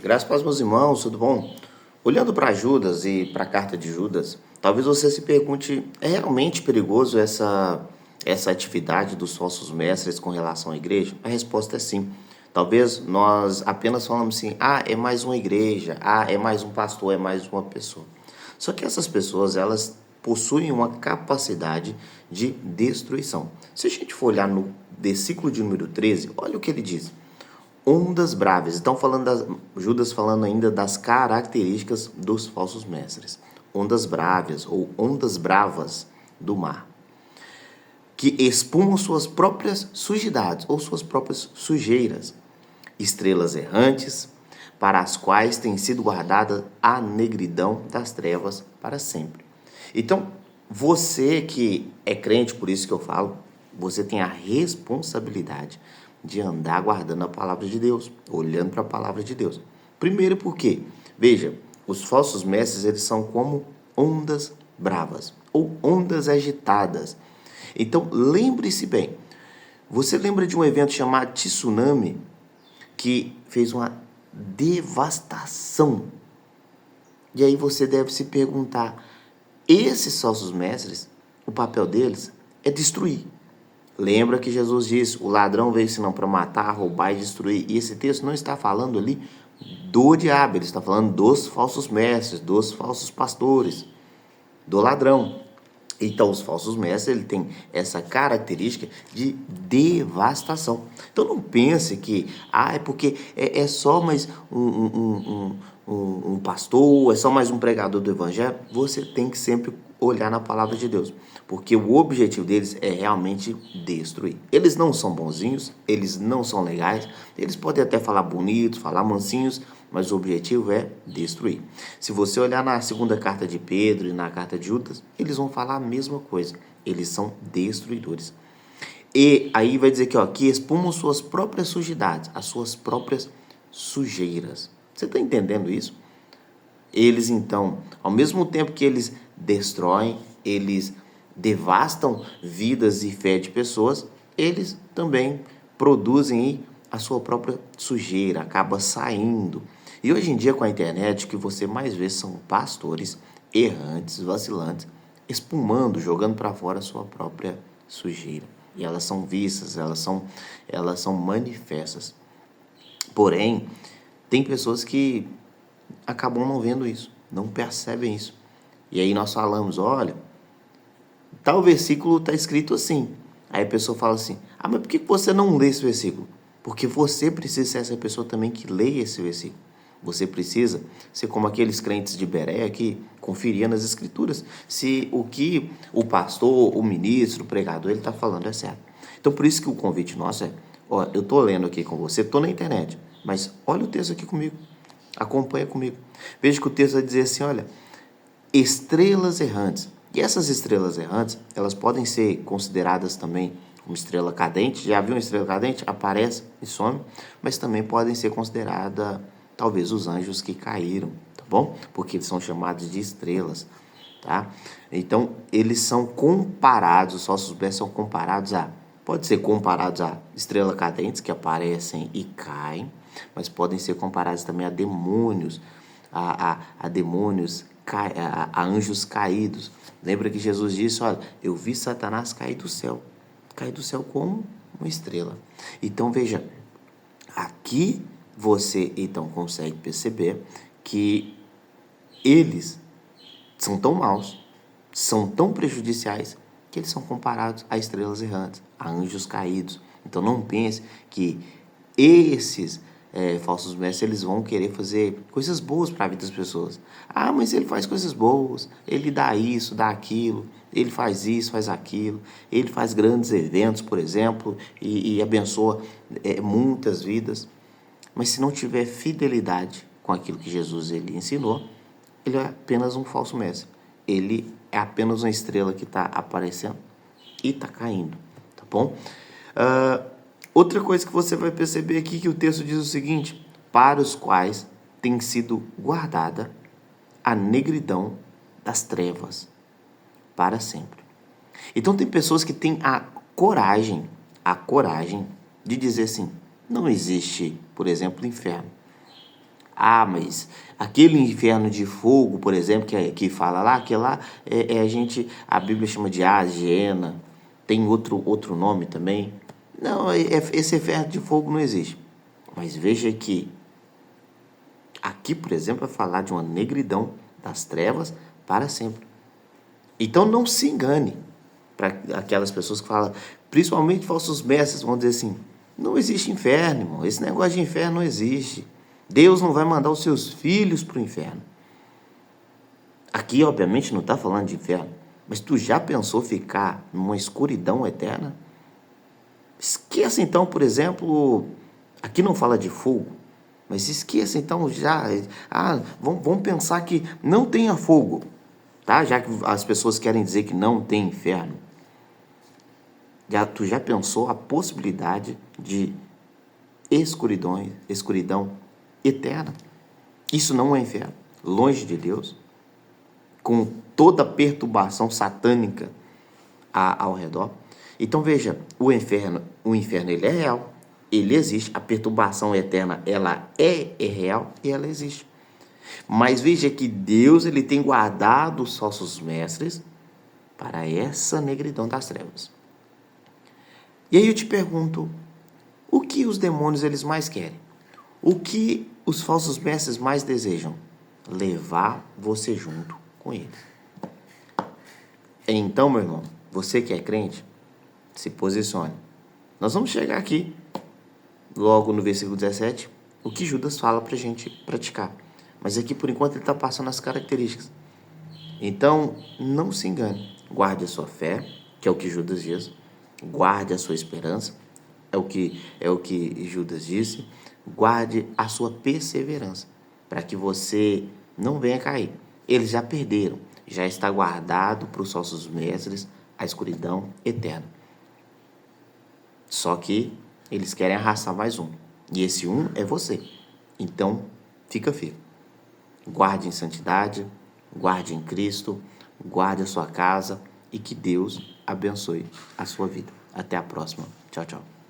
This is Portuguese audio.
Graças para os meus irmãos, tudo bom? Olhando para Judas e para a carta de Judas, talvez você se pergunte, é realmente perigoso essa atividade dos falsos mestres com relação à igreja? A resposta é sim. Talvez nós apenas falamos assim, é mais uma igreja, é mais um pastor, é mais uma pessoa. Só que essas pessoas, elas possuem uma capacidade de destruição. Se a gente for olhar no versículo de número 13, olha o que ele diz. Ondas bravas. Estão falando Judas falando ainda das características dos falsos mestres. Ondas bravas ou ondas bravas do mar, que espumam suas próprias sujidades ou suas próprias sujeiras, estrelas errantes, para as quais tem sido guardada a negridão das trevas para sempre. Então, você que é crente, por isso que eu falo, você tem a responsabilidade de andar guardando a palavra de Deus, olhando para a palavra de Deus. Primeiro porque, veja, os falsos mestres, eles são como ondas bravas ou ondas agitadas. Então, lembre-se bem, você lembra de um evento chamado tsunami que fez uma devastação? E aí você deve se perguntar, esses falsos mestres, o papel deles é destruir. Lembra que Jesus disse, o ladrão veio senão para matar, roubar e destruir. E esse texto não está falando ali do diabo, ele está falando dos falsos mestres, dos falsos pastores, do ladrão. Então, os falsos mestres, ele tem essa característica de devastação. Então, não pense que, é porque é só mais um pastor, é só mais um pregador do evangelho. Você tem que sempre olhar na palavra de Deus, porque o objetivo deles é realmente destruir. Eles não são bonzinhos, eles não são legais, eles podem até falar bonitos, falar mansinhos, mas o objetivo é destruir. Se você olhar na segunda carta de Pedro e na carta de Judas, eles vão falar a mesma coisa. Eles são destruidores. E aí vai dizer que espumam suas próprias sujidades, as suas próprias sujeiras. Você está entendendo isso? Eles, então, ao mesmo tempo que eles destroem, eles devastam vidas e fé de pessoas, eles também produzem a sua própria sujeira, acaba saindo. E hoje em dia, com a internet, o que você mais vê são pastores errantes, vacilantes, espumando, jogando para fora a sua própria sujeira. E elas são vistas, elas são manifestas. Porém, tem pessoas que acabam não vendo isso, não percebem isso. E aí nós falamos, olha, tal versículo está escrito assim. Aí a pessoa fala assim, mas por que você não lê esse versículo? Porque você precisa ser essa pessoa também que leia esse versículo. Você precisa ser como aqueles crentes de Bereia que conferia nas escrituras se o que o pastor, o ministro, o pregador, ele está falando é certo. Então, por isso que o convite nosso é, eu estou lendo aqui com você, estou na internet, mas olha o texto aqui comigo, acompanha comigo. Veja que o texto vai dizer assim, olha, estrelas errantes. E essas estrelas errantes, elas podem ser consideradas também uma estrela cadente. Já viu uma estrela cadente? Aparece e some. Mas também podem ser consideradas, talvez, os anjos que caíram, tá bom? Porque eles são chamados de estrelas, tá? Então, eles são comparados, os falsos mestres são comparados pode ser comparados a estrelas cadentes que aparecem e caem, mas podem ser comparados também a demônios, a demônios, a anjos caídos. Lembra que Jesus disse, olha, eu vi Satanás cair do céu. Cair do céu como uma estrela. Então, veja, aqui você então consegue perceber que eles são tão maus, são tão prejudiciais, que eles são comparados a estrelas errantes, a anjos caídos. Então não pense que esses falsos mestres, eles vão querer fazer coisas boas para a vida das pessoas. Mas ele faz coisas boas, ele dá isso, dá aquilo, ele faz isso, faz aquilo, ele faz grandes eventos, por exemplo, e abençoa muitas vidas. Mas se não tiver fidelidade com aquilo que Jesus ele ensinou, ele é apenas um falso mestre. Ele é apenas uma estrela que está aparecendo e está caindo, tá bom? Outra coisa que você vai perceber aqui que o texto diz o seguinte, para os quais tem sido guardada a negridão das trevas para sempre. Então tem pessoas que têm a coragem de dizer assim, não existe, por exemplo, inferno. Ah, mas aquele inferno de fogo, por exemplo, que fala lá, que lá a Bíblia chama de Geena, tem outro nome também. Não, esse inferno de fogo não existe. Mas veja que aqui, por exemplo, vai falar de uma negridão das trevas para sempre. Então não se engane para aquelas pessoas que falam, principalmente falsos mestres, vão dizer assim, não existe inferno, irmão. Esse negócio de inferno não existe. Deus não vai mandar os seus filhos para o inferno. Aqui, obviamente, não está falando de inferno, mas tu já pensou ficar numa escuridão eterna? Esqueça então, por exemplo, aqui não fala de fogo, mas esqueça então já, vamos pensar que não tenha fogo, tá? Já que as pessoas querem dizer que não tem inferno. Tu já pensou a possibilidade de escuridão eterna? Isso não é inferno, longe de Deus, com toda a perturbação satânica ao redor. Então veja, o inferno ele é real, ele existe, a perturbação eterna ela é real e ela existe. Mas veja que Deus ele tem guardado os falsos mestres para essa negridão das trevas. E aí eu te pergunto, o que os demônios eles mais querem? O que os falsos mestres mais desejam? Levar você junto com eles. Então, meu irmão, você que é crente, se posicione. Nós vamos chegar aqui, logo no versículo 17, o que Judas fala para a gente praticar. Mas aqui, por enquanto, ele está passando as características. Então, não se engane. Guarde a sua fé, que é o que Judas diz. Guarde a sua esperança, é o que Judas disse. Guarde a sua perseverança, para que você não venha cair. Eles já perderam, já está guardado para os falsos mestres a escuridão eterna. Só que eles querem arrastar mais um, e esse um é você. Então, fica firme. Guarde em santidade, guarde em Cristo, guarde a sua casa e que Deus abençoe a sua vida. Até a próxima. Tchau, tchau.